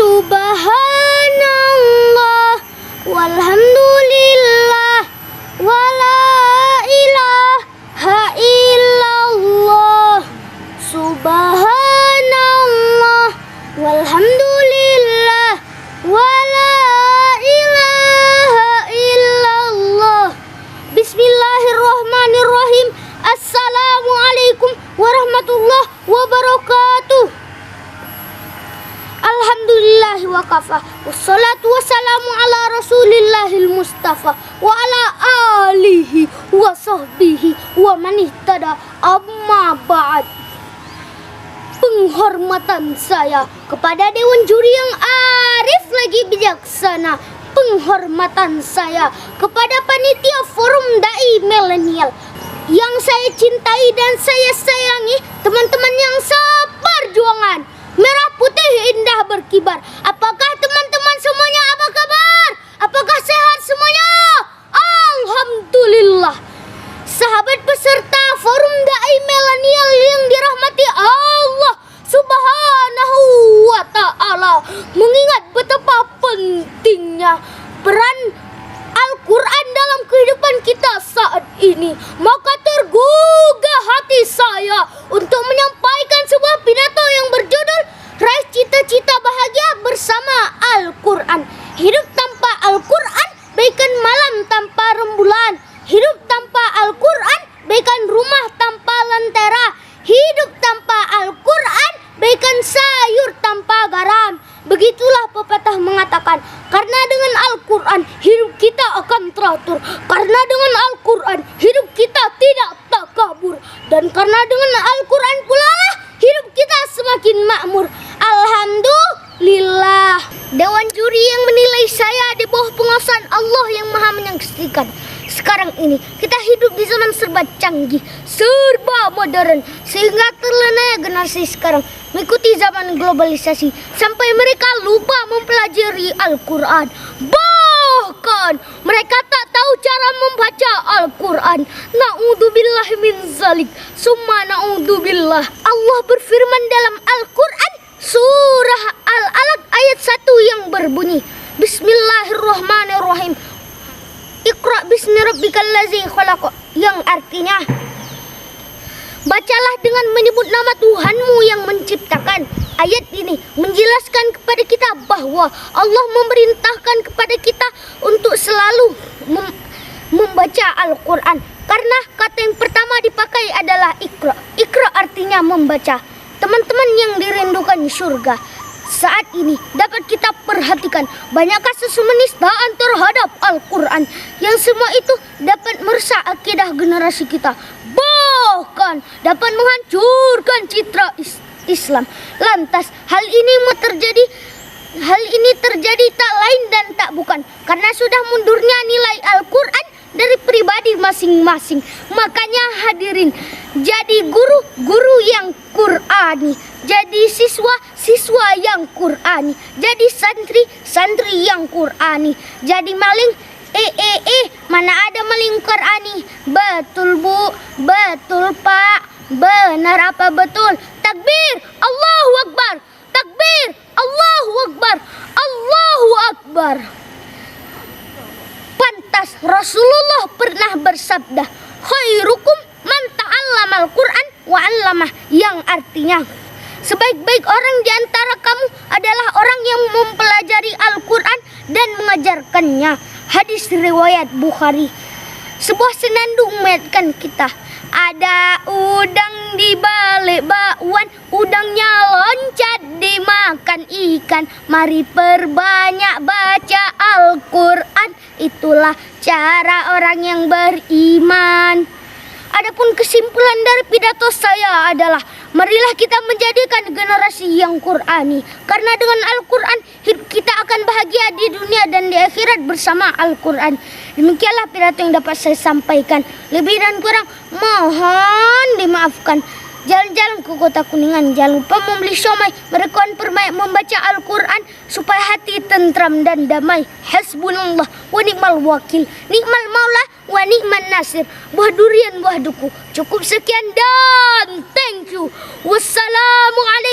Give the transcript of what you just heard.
Subhanallah walhamdulillah wala ilaha illallah. Subhanallah walhamdulillah wala ilaha illallah. Bismillahirrahmanirrahim. Assalamualaikum warahmatullahi wabarakatuh. Alhamdulillahi wa kafa. Wassalatu wassalamu ala rasulillahil mustafa wa ala alihi wa sahbihi wa man ihtada, amma ba'd. Penghormatan saya kepada Dewan Juri yang arif lagi bijaksana. Penghormatan saya kepada panitia Forum Dai Milenial yang saya cintai dan saya sayangi, teman-teman yang seperjuangan. Merah putih indah berkibar. Apakah teman-teman semuanya apa kabar? Apakah sehat semuanya? Alhamdulillah. Sahabat peserta Forum Dai Milenial yang dirahmati Allah Subhanahu wa ta'ala, mengingat betapa pentingnya peran Al-Quran dalam kehidupan kita saat ini, maka tergugah hati saya untuk menyampaikan sebuah pidato yang berjudul Raih Cita-Cita Bahagia Bersama Al-Quran. Hidup tanpa Al-Quran bagaikan malam tanpa rembulan. Hidup tanpa Al-Quran bagaikan rumah tanpa lentera. Hidup tanpa Al-Quran bagaikan sayur tanpa garam. Begitulah pepatah mengatakan, karena dengan Al-Quran hidup kita akan teratur, karena dengan Al-Quran hidup kita tidak takabur, dan karena dengan Al-Quran pula lah hidup kita semakin makmur. Alhamdulillah. Dewan juri yang menilai saya di bawah pengawasan Allah yang Maha Menyaksikan. Sekarang ini kita hidup di zaman serba canggih, serba modern, sehingga terlena generasi sekarang mengikuti zaman globalisasi sampai mereka lupa mempelajari Al-Quran. Bahkan mereka tak tahu cara membaca Al-Quran. Na'udzubillah min zalik, summa na'udzubillah. Allah berfirman dalam Al-Quran surah Al-Alaq ayat 1 yang berbunyi, Bismillahirrahmanirrahim. Iqra bismi rabbikal ladzi khalaq, yang artinya bacalah dengan menyebut nama Tuhanmu yang menciptakan. Ayat ini menjelaskan kepada kita bahwa Allah memerintahkan kepada kita untuk selalu membaca Al-Quran, karena kata yang pertama dipakai adalah Iqra. Iqra artinya membaca. Teman-teman yang dirindukan surga, saat ini dapat kita perhatikan banyak kasus penistaan terhadap Al-Quran yang semua itu dapat merusak akidah generasi kita, bahkan dapat menghancurkan citra Islam. Lantas hal ini terjadi tak lain dan tak bukan karena sudah mundurnya nilai Al-Quran dari pribadi masing-masing. Makanya hadirin, jadi guru yang Qurani, jadi siswa yang Qurani, jadi santri yang Qurani, jadi maling mana ada maling Qurani. Betul Bu, betul Pak, benar apa betul? Takbir, Allahu Akbar. Takbir, Allahu Akbar. Allahu Akbar. Pantas Rasulullah pernah bersabda, khairukum man ta'allamal Qur'an wa 'allamah, yang artinya sebaik-baik orang di antara kamu adalah orang yang mempelajari Al-Quran dan mengajarkannya. Hadis riwayat Bukhari. Sebuah senandung mengingatkan kita, ada udang di balik bakwan, udangnya loncat dimakan ikan. Mari perbanyak baca Al-Quran, itulah cara orang yang beriman. Adapun kesimpulan dari pidato saya adalah, marilah kita menjadikan generasi yang Qurani, karena dengan Al-Quran hidup kita akan bahagia di dunia dan di akhirat bersama Al-Quran. Demikianlah pidato yang dapat saya sampaikan. Lebih dan kurang mohon dimaafkan. Jalan-jalan ke kota Kuningan, jangan lupa membeli siomay, merekomen perbanyak membaca Al-Quran supaya hati tentram dan damai. Hasbunallah wa ni'mal wakil, nikmal maula wa ni'man nasir. Buah durian, buah duku. Cukup sekian dan thank you. Wassalamualaikum